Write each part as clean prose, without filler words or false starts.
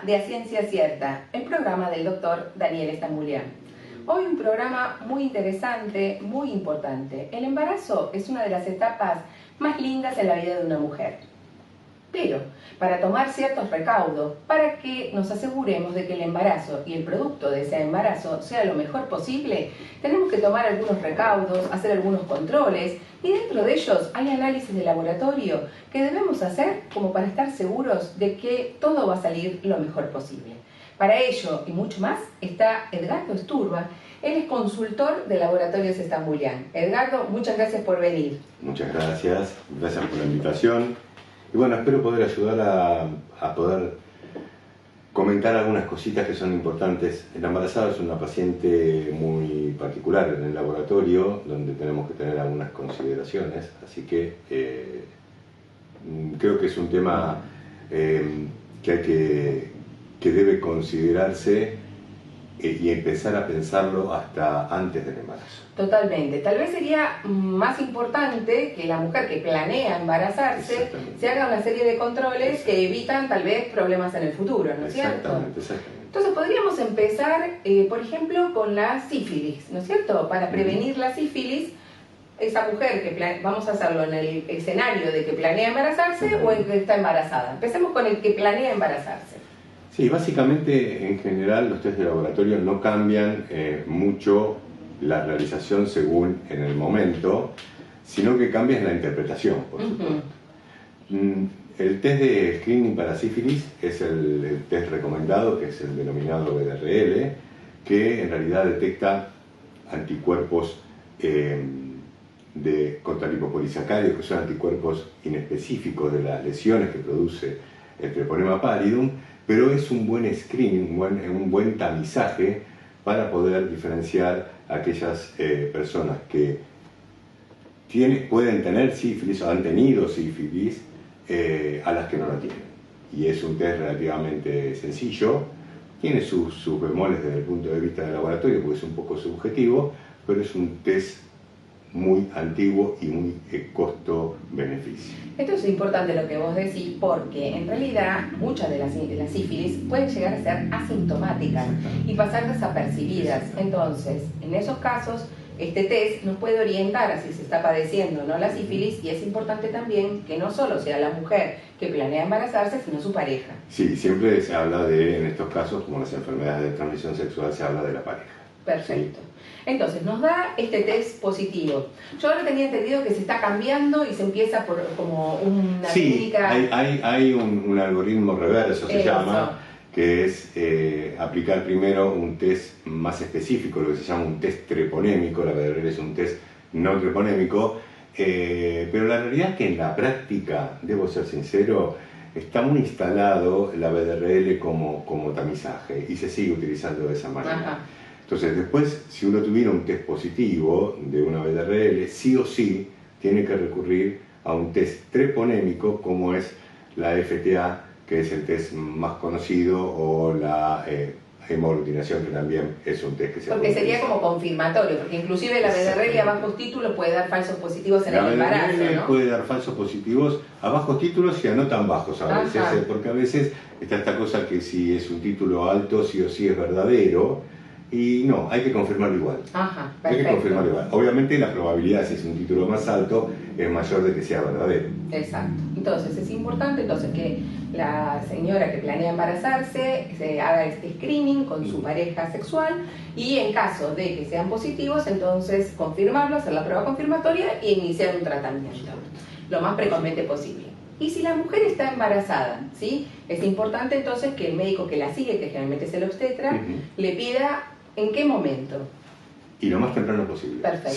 de A Ciencia Cierta, el programa del doctor Daniel Estambullian. Hoy un programa muy interesante, muy importante. El embarazo es una de las etapas más lindas en la vida de una mujer. Pero, para tomar ciertos recaudos, para que nos aseguremos de que el embarazo y el producto de ese embarazo sea lo mejor posible, tenemos que tomar algunos recaudos, hacer algunos controles, y dentro de ellos hay análisis de laboratorio que debemos hacer como para estar seguros de que todo va a salir lo mejor posible. Para ello y mucho más está Edgardo Esturba. Él es consultor de Laboratorios Estambullian. Edgardo, muchas gracias por venir. Muchas gracias por la invitación. Y bueno, espero poder ayudar a poder comentar algunas cositas que son importantes. La embarazada es una paciente muy particular en el laboratorio, donde tenemos que tener algunas consideraciones, así que creo que es un tema que debe considerarse y empezar a pensarlo hasta antes del embarazo. Totalmente. Tal vez sería más importante que la mujer que planea embarazarse se haga una serie de controles que evitan tal vez problemas en el futuro, ¿no es cierto? Exactamente. Entonces podríamos empezar, por ejemplo, con la sífilis, ¿no es cierto? Para prevenir la sífilis, esa mujer que vamos a hacerlo en el escenario de que planea embarazarse o en que está embarazada. Empecemos con el que planea embarazarse. Sí, básicamente en general los test de laboratorio no cambian mucho la realización según en el momento, sino que cambia la interpretación, por supuesto. El test de screening para sífilis es el test recomendado, que es el denominado VDRL, que en realidad detecta anticuerpos contra lipopolisacáridos, que son anticuerpos inespecíficos de las lesiones que produce el Treponema pallidum, pero es un buen screening, un buen tamizaje para poder diferenciar a aquellas personas que pueden tener sífilis o han tenido sífilis a las que no la tienen. Y es un test relativamente sencillo, tiene sus bemoles desde el punto de vista del laboratorio porque es un poco subjetivo, pero es un test muy antiguo y muy costo-beneficio. Esto es importante lo que vos decís porque en realidad muchas de las sífilis pueden llegar a ser asintomáticas y pasar desapercibidas. Entonces, en esos casos, este test nos puede orientar a si se está padeciendo o no la sífilis, y es importante también que no solo sea la mujer que planea embarazarse, sino su pareja. Sí, siempre se habla en estos casos, como las enfermedades de transmisión sexual, se habla de la pareja. Perfecto. Entonces, nos da este test positivo. Yo ahora tenía entendido que se está cambiando y se empieza por como una técnica... hay un algoritmo reverso, se llama, que es aplicar primero un test más específico, lo que se llama un test treponémico. La VDRL es un test no treponémico, pero la realidad es que en la práctica, debo ser sincero, está muy instalado la VDRL como tamizaje y se sigue utilizando de esa manera. Ajá. Entonces después, si uno tuviera un test positivo de una VDRL, sí o sí tiene que recurrir a un test treponémico como es la FTA, que es el test más conocido, o la hemoaglutinación, que también es un test que se puede Porque sería utilizar como confirmatorio, porque inclusive la VDRL a bajos títulos puede dar falsos positivos en el embarazo, VDRL ¿no? puede dar falsos positivos a bajos títulos y a no tan bajos a veces, porque a veces está esta cosa que si es un título alto, sí o sí es verdadero. Y no, hay que confirmarlo igual. Ajá, perfecto. Hay que confirmarlo igual. Obviamente la probabilidad, si es un título más alto, es mayor de que sea verdadero. Exacto. Entonces es importante que la señora que planea embarazarse se haga este screening con su pareja sexual, y en caso de que sean positivos, entonces confirmarlo, hacer la prueba confirmatoria e iniciar un tratamiento lo más precozmente posible. Y si la mujer está embarazada, ¿sí? Es importante entonces que el médico que la sigue, que generalmente es el obstetra, le pida ¿en qué momento? Y lo más temprano posible. Perfecto.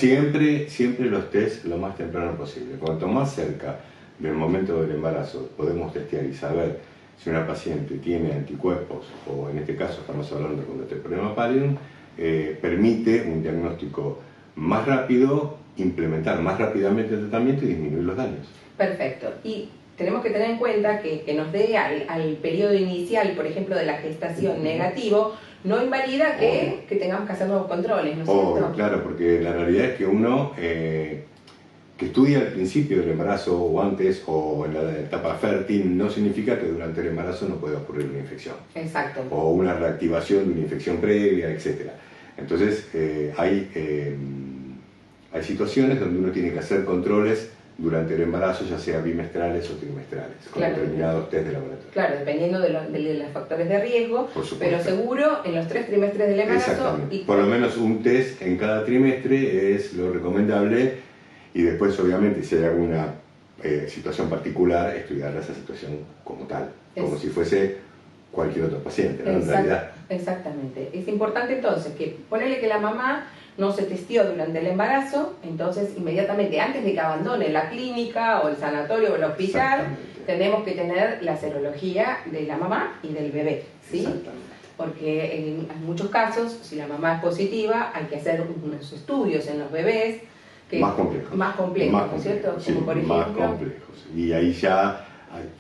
Siempre los test lo más temprano posible. Cuanto más cerca del momento del embarazo podemos testear y saber si una paciente tiene anticuerpos, o en este caso estamos hablando con el Treponema pallidum, permite un diagnóstico más rápido, implementar más rápidamente el tratamiento y disminuir los daños. Perfecto. Y tenemos que tener en cuenta que nos dé al periodo inicial, por ejemplo, de la gestación negativo, no invalida que tengamos que hacer nuevos controles, ¿no es cierto? Claro, porque la realidad es que uno que estudie al principio del embarazo o antes o en la etapa fértil no significa que durante el embarazo no pueda ocurrir una infección. Exacto. O una reactivación de una infección previa, etc. Entonces hay situaciones donde uno tiene que hacer controles durante el embarazo, ya sea bimestrales o trimestrales, con determinados test de laboratorio. Claro, dependiendo de los factores de riesgo, pero seguro en los 3 trimestres del embarazo. Exactamente. Por lo menos un test en cada trimestre es lo recomendable, y después obviamente si hay alguna situación particular, estudiar esa situación como tal, como si fuese cualquier otro paciente, ¿no? En realidad. Exactamente. Es importante entonces que ponerle que la mamá no se testeó durante el embarazo, entonces inmediatamente antes de que abandone la clínica o el sanatorio o el hospital, tenemos que tener la serología de la mamá y del bebé, ¿sí? Porque en muchos casos, si la mamá es positiva, hay que hacer unos estudios en los bebés que más complejos, ¿no es cierto? Sí, como por ejemplo, más complejos. Y ahí ya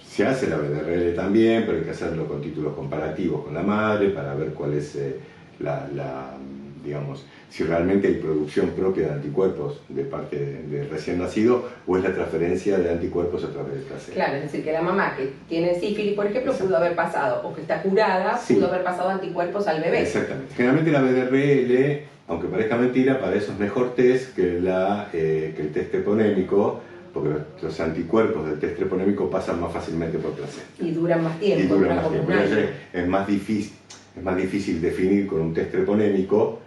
se hace la BDRL también, pero hay que hacerlo con títulos comparativos con la madre para ver cuál es digamos, si realmente hay producción propia de anticuerpos de parte del recién nacido o es la transferencia de anticuerpos a través del placenta. Claro, es decir, que la mamá que tiene sífilis, por ejemplo, pudo haber pasado, o que está curada, pudo haber pasado anticuerpos al bebé. Exactamente. Generalmente la BDRL, aunque parezca mentira, para eso es mejor test que el test treponémico, porque los anticuerpos del test treponémico pasan más fácilmente por placenta. Y duran más tiempo. Y duran más tiempo. Es más difícil definir con un test treponémico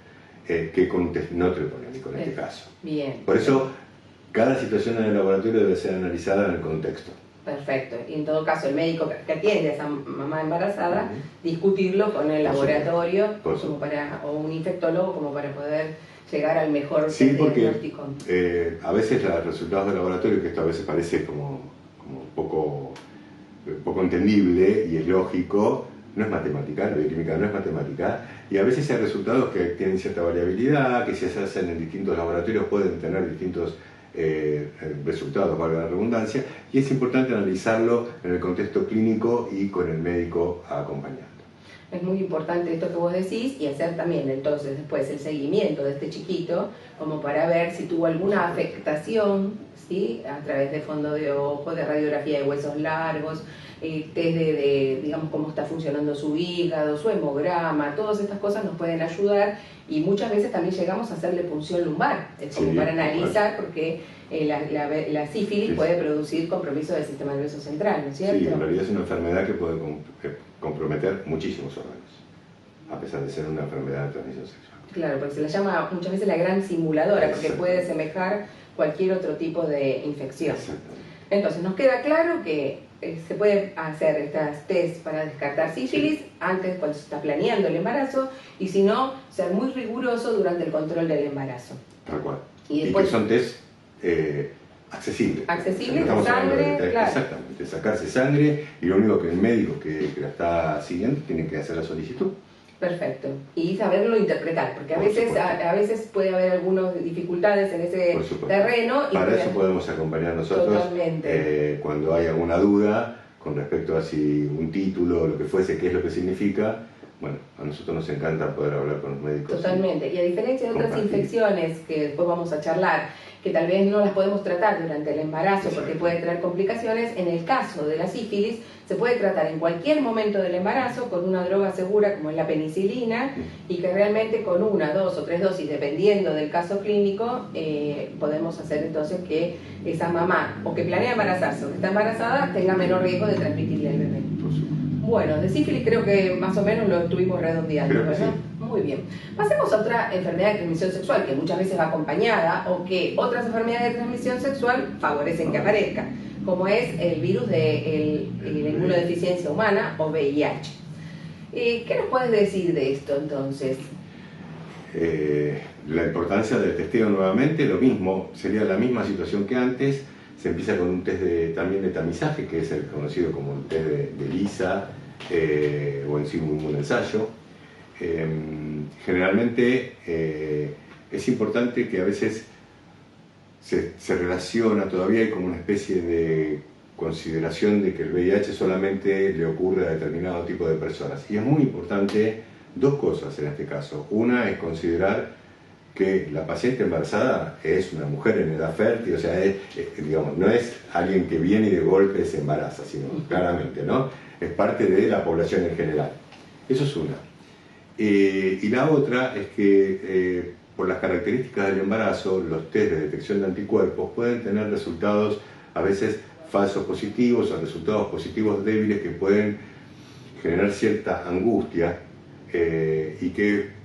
que con un test no treponémico en este caso. Bien. Por eso, cada situación en el laboratorio debe ser analizada en el contexto. Perfecto. Y en todo caso, el médico que atiende a esa mamá embarazada, discutirlo con el laboratorio o un infectólogo como para poder llegar al mejor diagnóstico. A veces los resultados del laboratorio, que esto a veces parece como poco entendible y es lógico, no es matemática, la bioquímica no es matemática, y a veces hay resultados que tienen cierta variabilidad, que si se hacen en distintos laboratorios pueden tener distintos resultados, valga la redundancia, y es importante analizarlo en el contexto clínico y con el médico acompañando. Es muy importante esto que vos decís y hacer también entonces después el seguimiento de este chiquito como para ver si tuvo alguna afectación, ¿sí? A través de fondo de ojo, de radiografía de huesos largos, test de digamos, cómo está funcionando su hígado, su hemograma, todas estas cosas nos pueden ayudar y muchas veces también llegamos a hacerle punción lumbar, es como para analizar porque la sífilis puede producir compromiso del sistema nervioso central, ¿no es cierto? Sí, en realidad es una enfermedad que puede comprometer muchísimos órganos, a pesar de ser una enfermedad de transmisión sexual. Claro, porque se la llama muchas veces la gran simuladora, porque puede semejar cualquier otro tipo de infección. Entonces, nos queda claro que se puede hacer estas test para descartar sífilis antes cuando se está planeando el embarazo y si no, ser muy riguroso durante el control del embarazo. Tal cual. Y después, que son test accesibles. Accesibles, de sangre, claro. Exactamente, sacarse sangre y lo único que el médico que la está siguiendo tiene que hacer la solicitud. Perfecto. Y saberlo interpretar, porque a veces puede haber algunas dificultades en ese terreno. Y para eso podemos acompañar nosotros cuando hay alguna duda con respecto a si un título o lo que fuese, qué es lo que significa. Bueno, a nosotros nos encanta poder hablar con los médicos. Totalmente. Y a diferencia de otras infecciones que después vamos a charlar, que tal vez no las podemos tratar durante el embarazo porque puede traer complicaciones, en el caso de la sífilis se puede tratar en cualquier momento del embarazo con una droga segura como es la penicilina y que realmente con 1, 2 o 3 dosis, dependiendo del caso clínico, podemos hacer entonces que esa mamá o que planea embarazarse o que está embarazada tenga menor riesgo de transmitirle al bebé. Bueno, de sífilis creo que más o menos lo estuvimos redondeando, ¿verdad? Sí. Muy bien. Pasemos a otra enfermedad de transmisión sexual que muchas veces va acompañada o que otras enfermedades de transmisión sexual favorecen que aparezca, como es el virus de la inmunodeficiencia humana o VIH. ¿Qué nos puedes decir de esto entonces? La importancia del testeo nuevamente, lo mismo, sería la misma situación que antes. Se empieza con un test también de tamizaje, que es el conocido como el test de Lisa o en sí un ensayo. Generalmente es importante que a veces se relaciona, todavía hay como una especie de consideración de que el VIH solamente le ocurre a determinado tipo de personas. Y es muy importante dos cosas en este caso. Una es considerar que la paciente embarazada es una mujer en edad fértil, o sea, digamos, no es alguien que viene y de golpe se embaraza, sino claramente, ¿no? Es parte de la población en general. Eso es una. Y la otra es que por las características del embarazo, los test de detección de anticuerpos pueden tener resultados a veces falsos positivos o resultados positivos débiles que pueden generar cierta angustia y que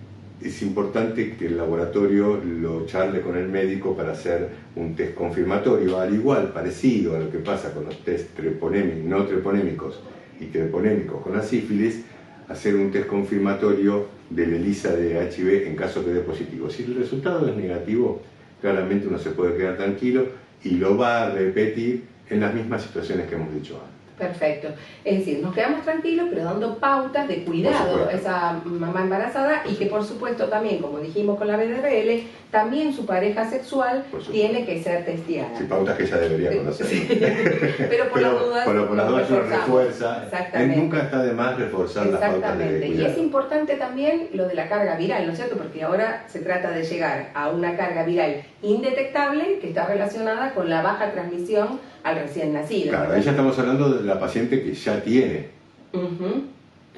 es importante que el laboratorio lo charle con el médico para hacer un test confirmatorio, al igual, parecido a lo que pasa con los test no treponémicos y treponémicos con la sífilis, hacer un test confirmatorio del ELISA de HIV en caso que dé positivo. Si el resultado es negativo, claramente uno se puede quedar tranquilo y lo va a repetir en las mismas situaciones que hemos dicho antes. Perfecto. Es decir, nos quedamos tranquilos, pero dando pautas de cuidado a esa mamá embarazada y que por supuesto también, como dijimos con la BDRL, también su pareja sexual tiene que ser testeada. Sí, pautas que ella debería conocer. Sí. Pero por las dudas, por las dudas uno refuerza. Exactamente. Nunca está de más reforzar las pautas de cuidado. Y es importante también lo de la carga viral, ¿no es cierto? Porque ahora se trata de llegar a una carga viral indetectable que está relacionada con la baja transmisión al recién nacido. Claro, ahí ya estamos hablando de la paciente que ya tiene,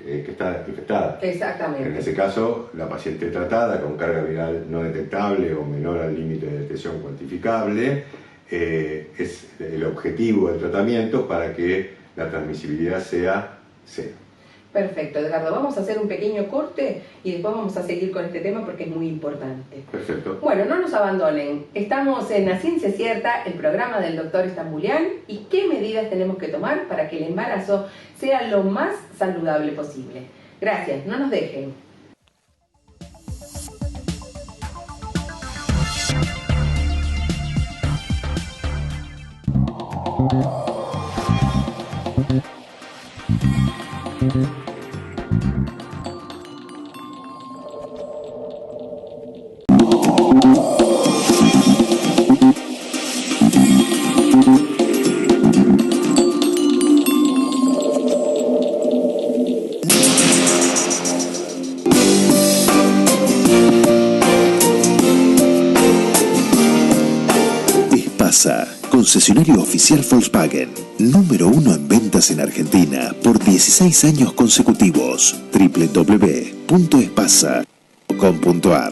que está infectada. Exactamente. En ese caso, la paciente tratada con carga viral no detectable o menor al límite de detección cuantificable es el objetivo del tratamiento para que la transmisibilidad sea cero. Perfecto, Edgardo. Vamos a hacer un pequeño corte y después vamos a seguir con este tema porque es muy importante. Perfecto. Bueno, no nos abandonen. Estamos en La Ciencia Cierta, el programa del doctor Stambulian, y qué medidas tenemos que tomar para que el embarazo sea lo más saludable posible. Gracias, no nos dejen. Concesionario oficial Volkswagen, número 1 en ventas en Argentina por 16 años consecutivos. www.espasa.com.ar.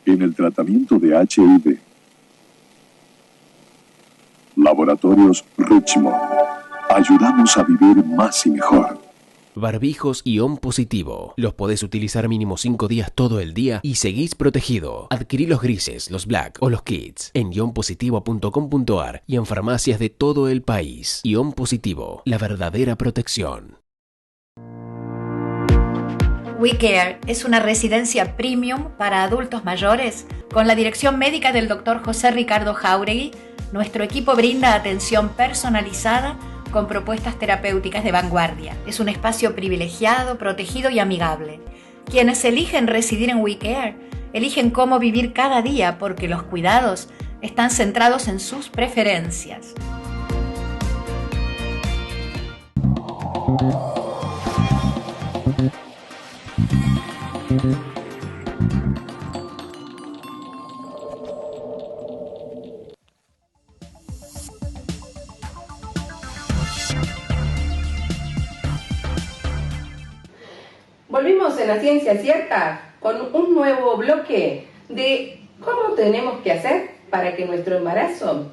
En el tratamiento de HIV. Laboratorios Richmond. Ayudamos a vivir más y mejor. Barbijos ION Positivo. Los podés utilizar mínimo 5 días todo el día y seguís protegido. Adquirí los grises, los black o los kits en ionpositivo.com.ar y en farmacias de todo el país. ION Positivo, la verdadera protección. WeCare es una residencia premium para adultos mayores. Con la dirección médica del Dr. José Ricardo Jáuregui, nuestro equipo brinda atención personalizada con propuestas terapéuticas de vanguardia. Es un espacio privilegiado, protegido y amigable. Quienes eligen residir en WeCare eligen cómo vivir cada día porque los cuidados están centrados en sus preferencias. Volvimos en La Ciencia Cierta con un nuevo bloque de cómo tenemos que hacer para que nuestro embarazo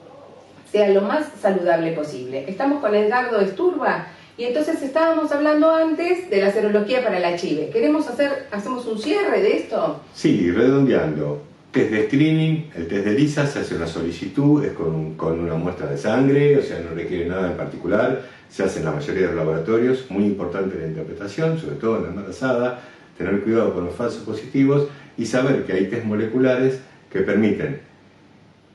sea lo más saludable posible. Estamos con Edgardo Esturba y entonces estábamos hablando antes de la serología para el HIV. ¿Hacemos un cierre de esto? Sí, redondeando. Test de screening, el test de ELISA, se hace una solicitud, es con una muestra de sangre, o sea, no requiere nada en particular, se hace en la mayoría de los laboratorios, muy importante la interpretación, sobre todo en la embarazada, tener cuidado con los falsos positivos y saber que hay test moleculares que permiten,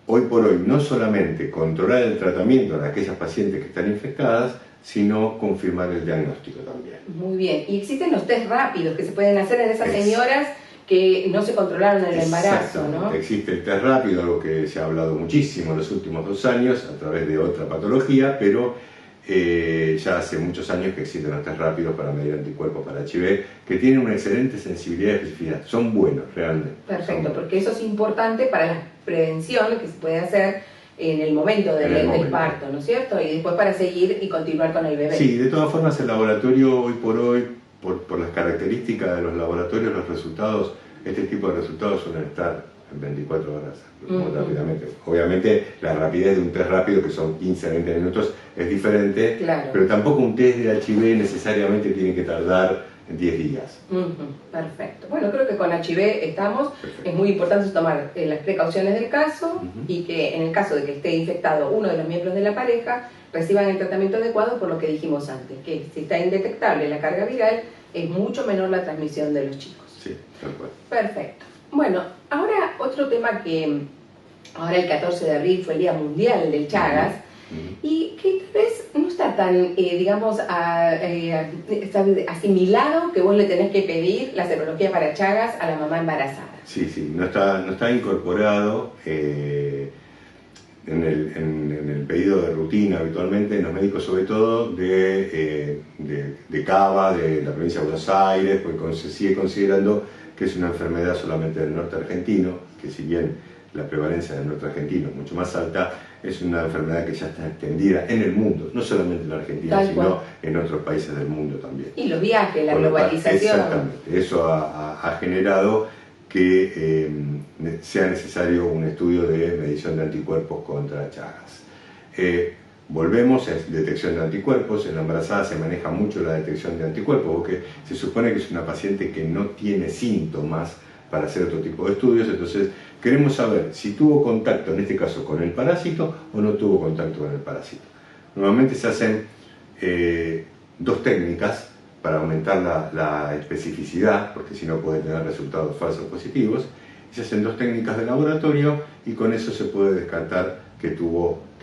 hoy por hoy, no solamente controlar el tratamiento en aquellas pacientes que están infectadas, sino confirmar el diagnóstico también. Muy bien, y existen los test rápidos que se pueden hacer en esas señoras que no se controlaron el embarazo, ¿no? Existe el test rápido, algo que se ha hablado muchísimo en los últimos 2 años a través de otra patología, pero ya hace muchos años que existen los test rápidos para medir anticuerpos para HIV, que tienen una excelente sensibilidad y especificidad. Son buenos, realmente. Perfecto, porque eso es importante para la prevención que se puede hacer en el momento del parto, ¿no es cierto? Y después para seguir y continuar con el bebé. Sí, de todas formas el laboratorio hoy por hoy, por las características de los laboratorios, los resultados, este tipo de resultados suelen estar en 24 horas, muy rápidamente. Obviamente la rapidez de un test rápido, que son 15 a 20 minutos, es diferente, claro, pero tampoco un test de HIV necesariamente tiene que tardar 10 días. Perfecto. Bueno, creo que con HIV estamos. Perfecto. Es muy importante tomar las precauciones del caso y que en el caso de que esté infectado uno de los miembros de la pareja, reciban el tratamiento adecuado, por lo que dijimos antes, que si está indetectable la carga viral, es mucho menor la transmisión de los chicos. Sí, tal cual. Perfecto. Bueno, ahora otro tema que ahora el 14 de abril fue el Día Mundial del Chagas y que tal vez no está tan, digamos, asimilado que vos le tenés que pedir la serología para Chagas a la mamá embarazada. Sí, no está incorporado en el pedido de rutina habitualmente en los médicos, sobre todo de Cava, de la provincia de Buenos Aires, porque se sigue considerando que es una enfermedad solamente del norte argentino, que si bien la prevalencia del norte argentino es mucho más alta, es una enfermedad que ya está extendida en el mundo, no solamente en la Argentina, sino en otros países del mundo también. Y los viajes, la globalización. Exactamente, eso ha generado que sea necesario un estudio de medición de anticuerpos contra Chagas. Volvemos a detección de anticuerpos. En la embarazada se maneja mucho la detección de anticuerpos, porque se supone que es una paciente que no tiene síntomas para hacer otro tipo de estudios, entonces queremos saber si tuvo contacto, en este caso, con el parásito o no tuvo contacto con el parásito. Normalmente se hacen 2 técnicas para aumentar la especificidad, porque si no puede tener resultados falsos positivos. Se hacen 2 técnicas de laboratorio y con eso se puede descartar que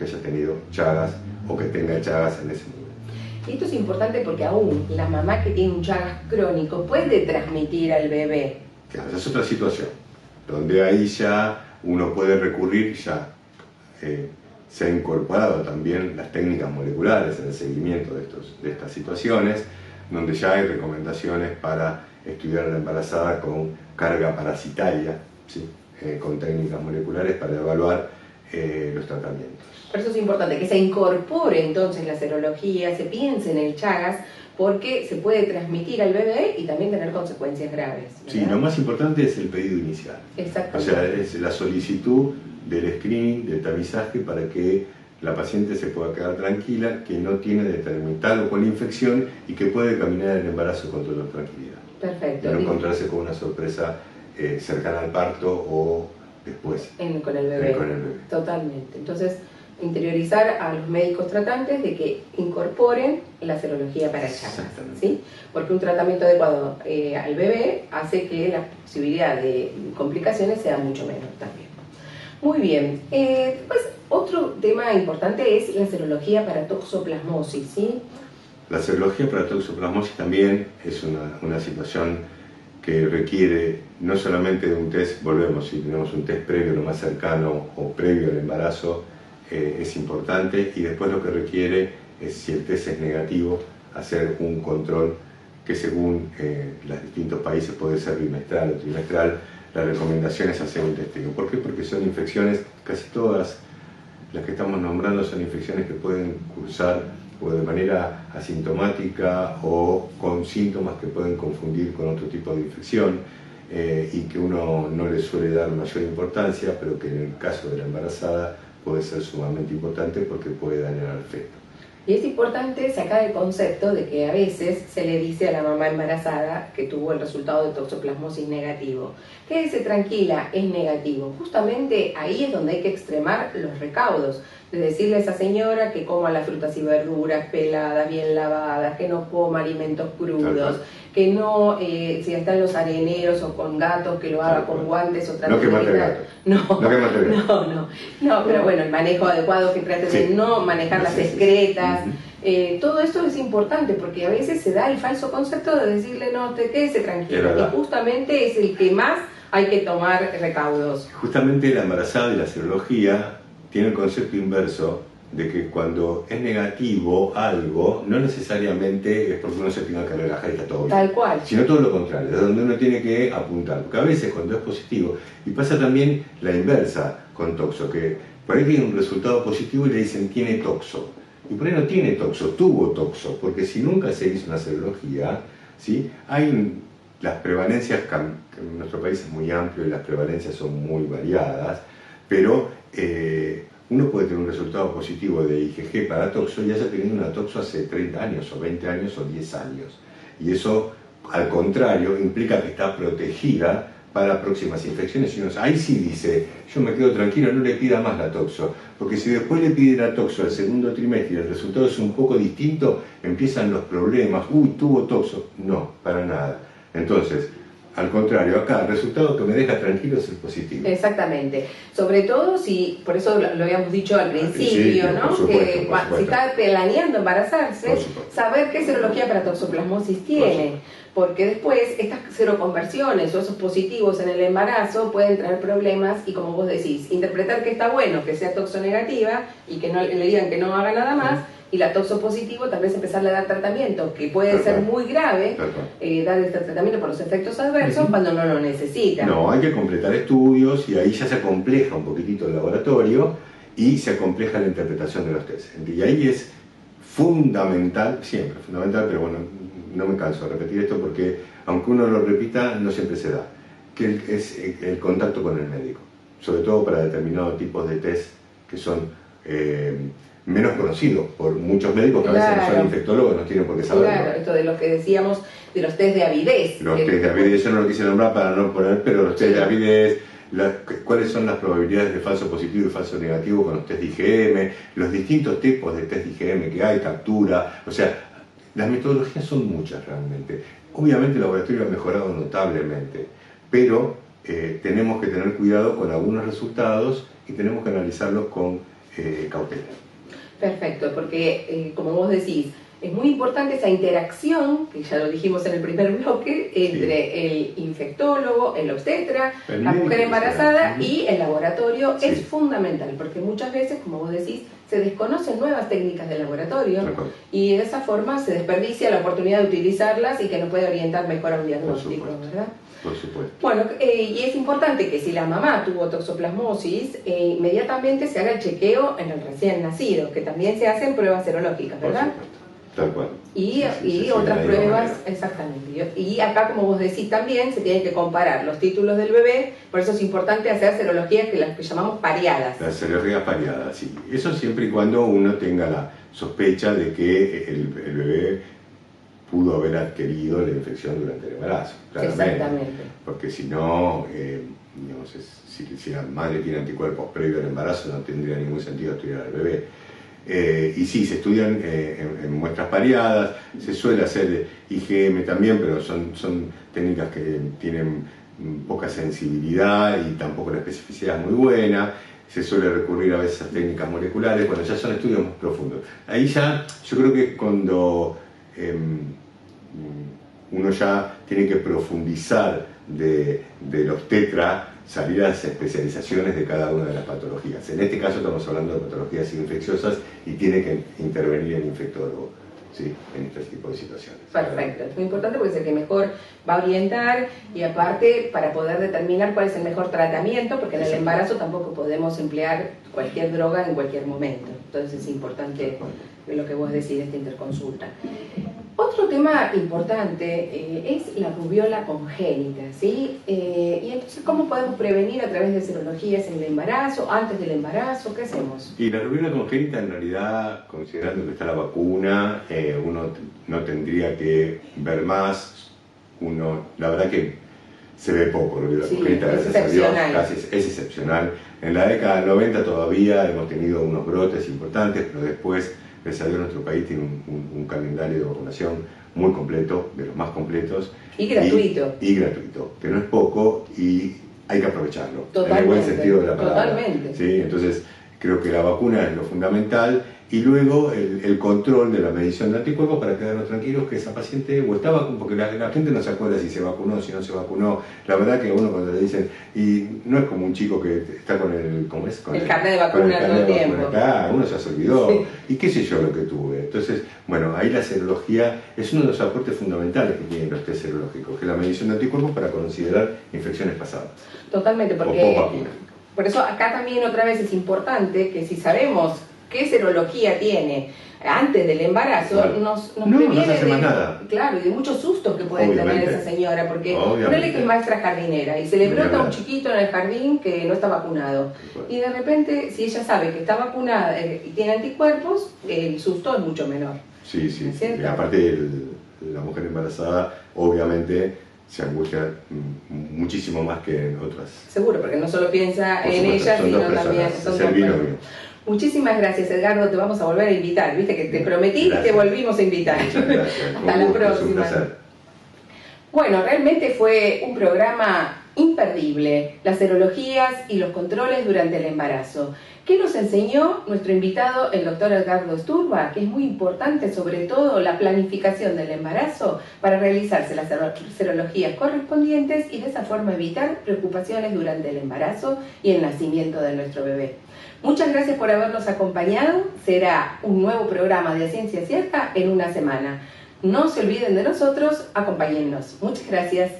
haya tenido Chagas o que tenga Chagas en ese momento. Y esto es importante porque aún la mamá que tiene un Chagas crónico puede transmitir al bebé. Claro, esa es otra situación, donde ahí ya uno puede recurrir, ya se han incorporado también las técnicas moleculares en el seguimiento de estas situaciones, donde ya hay recomendaciones para estudiar a la embarazada con carga parasitaria, ¿sí? Con técnicas moleculares para evaluar los tratamientos. Por eso es importante que se incorpore entonces la serología, se piense en el Chagas, porque se puede transmitir al bebé y también tener consecuencias graves, ¿verdad? Sí, lo más importante es el pedido inicial. Exactamente. O sea, es la solicitud del screening, del tamizaje, para que la paciente se pueda quedar tranquila, que no tiene determinado con la infección y que puede caminar el embarazo con total tranquilidad. Perfecto. Y no encontrarse con una sorpresa cercana al parto o después. Con el bebé. Con el bebé. Totalmente. Entonces, interiorizar a los médicos tratantes de que incorporen la serología para Chagas, ¿sí? Porque un tratamiento adecuado al bebé hace que la posibilidad de complicaciones sea mucho menor también. Muy bien. Después, otro tema importante es la serología para toxoplasmosis, ¿sí? La serología para toxoplasmosis también es una situación que requiere no solamente de un test, volvemos, si tenemos un test previo, lo más cercano o previo al embarazo, es importante, y después lo que requiere es, si el test es negativo, hacer un control que según los distintos países puede ser bimestral o trimestral. La recomendación es hacer un testeo. ¿Por qué? Porque son infecciones, casi todas las que estamos nombrando son infecciones que pueden cursar o de manera asintomática o con síntomas que pueden confundir con otro tipo de infección, y que uno no le suele dar mayor importancia, pero que en el caso de la embarazada puede ser sumamente importante porque puede dañar al feto. Y es importante sacar el concepto de que a veces se le dice a la mamá embarazada que tuvo el resultado de toxoplasmosis negativo. Quédese tranquila, es negativo. Justamente ahí es donde hay que extremar los recaudos. De decirle a esa señora que coma las frutas y verduras peladas, bien lavadas, que no coma alimentos crudos, que no, si está en los areneros o con gatos, que lo haga con guantes o trate no que mate el gato. No, pero bueno, el manejo adecuado, que trate de no manejar las excretas. Todo esto es importante porque a veces se da el falso concepto de decirle no, te quédese tranquilo, y justamente es el que más hay que tomar recaudos. Justamente la embarazada y la serología tiene el concepto inverso de que cuando es negativo algo, no necesariamente es porque uno se tenga que relajar y está todo bien. Tal cual. Sino todo lo contrario, es donde uno tiene que apuntar. Porque a veces cuando es positivo, y pasa también la inversa con toxo, que por ahí tiene un resultado positivo y le dicen tiene toxo. Y por ahí no tiene toxo, tuvo toxo, porque si nunca se hizo una serología, ¿sí? Las prevalencias, en nuestro país es muy amplio y las prevalencias son muy variadas, pero uno puede tener un resultado positivo de IgG para toxo y haya tenido una toxo hace 30 años o 20 años o 10 años. Y eso, al contrario, implica que está protegida para próximas infecciones. Y uno, ahí sí dice, yo me quedo tranquilo, no le pida más la toxo. Porque si después le pide la toxo al segundo trimestre y el resultado es un poco distinto, empiezan los problemas. Uy, tuvo toxo. No, para nada. Entonces, al contrario, acá el resultado que me deja tranquilo es el positivo. Exactamente. Sobre todo si, por eso lo habíamos dicho al principio, ¿no? Por supuesto. Si está planeando embarazarse, saber qué serología para toxoplasmosis tiene. Porque después estas seroconversiones o esos positivos en el embarazo pueden traer problemas y, como vos decís, interpretar que está bueno que sea toxonegativa y que no le digan que no haga nada más, y la toxopositivo tal vez empezarle a dar tratamiento que puede ser muy grave, dar este tratamiento por los efectos adversos cuando no lo necesita. No, hay que completar estudios y ahí ya se acompleja un poquitito el laboratorio y se acompleja la interpretación de los test. Y ahí es fundamental, siempre fundamental, pero bueno, no me canso de repetir esto porque aunque uno lo repita, no siempre se da, que es el contacto con el médico, sobre todo para determinados tipos de test que son menos conocidos por muchos médicos que a veces no son infectólogos, no tienen por qué saberlo. Claro, esto de lo que decíamos de los test de avidez. Los test de avidez, yo no lo quise nombrar para no poner, pero los test de avidez, cuáles son las probabilidades de falso positivo y falso negativo con los test de IgM, los distintos tipos de test de IgM que hay, captura, o sea, las metodologías son muchas realmente. Obviamente el laboratorio ha mejorado notablemente, pero tenemos que tener cuidado con algunos resultados y tenemos que analizarlos con cautela. Perfecto, porque como vos decís, es muy importante esa interacción, que ya lo dijimos en el primer bloque, entre el infectólogo, el obstetra, la mujer embarazada y el laboratorio. Es fundamental, porque muchas veces, como vos decís, se desconocen nuevas técnicas de laboratorio y de esa forma se desperdicia la oportunidad de utilizarlas y que nos puede orientar mejor a un diagnóstico, ¿verdad? Por supuesto. Bueno, y es importante que si la mamá tuvo toxoplasmosis, inmediatamente se haga el chequeo en el recién nacido, que también se hacen pruebas serológicas, ¿verdad? Por supuesto. Tal cual. Y otras pruebas, exactamente. Y acá, como vos decís también, se tienen que comparar los títulos del bebé, por eso es importante hacer serologías que las que llamamos pareadas. Las serologías pareadas, sí. Eso siempre y cuando uno tenga la sospecha de que el bebé pudo haber adquirido la infección durante el embarazo, claramente. Exactamente. Porque si no, digamos, si la madre tiene anticuerpos previo al embarazo, no tendría ningún sentido estudiar al bebé. Y sí, se estudian en muestras pareadas, se suele hacer IgM también, pero son técnicas que tienen poca sensibilidad y tampoco la especificidad es muy buena. Se suele recurrir a veces a técnicas moleculares, bueno, ya son estudios más profundos. Ahí ya, yo creo que cuando uno ya tiene que profundizar de los tetra, salir a las especializaciones de cada una de las patologías. En este caso estamos hablando de patologías infecciosas y tiene que intervenir el infectólogo, ¿sí?, en este tipo de situaciones. Perfecto, es muy importante porque es el que mejor va a orientar y aparte para poder determinar cuál es el mejor tratamiento, porque en el embarazo tampoco podemos emplear cualquier droga en cualquier momento. Entonces es importante lo que vos decís de esta interconsulta. Otro tema importante es la rubiola congénita, ¿sí? Y entonces, ¿cómo podemos prevenir a través de serologías en el embarazo, antes del embarazo? ¿Qué hacemos? Y la rubiola congénita, en realidad, considerando que está la vacuna, uno no tendría que ver más. La verdad que se ve poco rubiola congénita, gracias a Dios, casi es excepcional. En la década del 90 todavía hemos tenido unos brotes importantes, pero después, gracias a Dios, nuestro país tiene un calendario de vacunación muy completo, de los más completos. Y gratuito. Y gratuito, que no es poco y hay que aprovecharlo. Totalmente, en el buen sentido de la palabra. Totalmente. ¿Sí? Entonces, creo que la vacuna es lo fundamental y luego el control de la medición de anticuerpos para quedarnos tranquilos que esa paciente o está vacunada, porque la gente no se acuerda si se vacunó, si no se vacunó. La verdad que a uno cuando le dicen, y no es como un chico que está con el, ¿cómo es? Con el carnet de vacuna todo el tiempo. Claro, uno ya se olvidó. Sí. Y qué sé yo lo que tuve. Entonces, bueno, ahí la serología es uno de los aportes fundamentales que tienen los test serológicos, que es la medición de anticuerpos para considerar infecciones pasadas. Totalmente, porque por eso acá también otra vez es importante que si sabemos qué serología tiene antes del embarazo, claro, nos previene no hace más nada. Claro, y de muchos sustos que puede tener esa señora, porque ponele que es maestra jardinera y se le brota un chiquito en el jardín que no está vacunado. Y de repente, si ella sabe que está vacunada y tiene anticuerpos, el susto es mucho menor. Sí, sí. Y aparte, la mujer embarazada, obviamente, se angustia muchísimo más que en otras. Seguro, porque no solo piensa en ella, sino también son dos personas. Muchísimas gracias, Edgardo, te vamos a volver a invitar, viste que te prometí que te volvimos a invitar. Muchas gracias. Hasta la próxima. Bueno, realmente fue un programa imperdible, las serologías y los controles durante el embarazo. ¿Qué nos enseñó nuestro invitado, el doctor Edgardo Sturba? Que es muy importante, sobre todo, la planificación del embarazo para realizarse las serologías correspondientes y de esa forma evitar preocupaciones durante el embarazo y el nacimiento de nuestro bebé. Muchas gracias por habernos acompañado. Será un nuevo programa de Ciencia Cierta en una semana. No se olviden de nosotros, acompáñennos. Muchas gracias.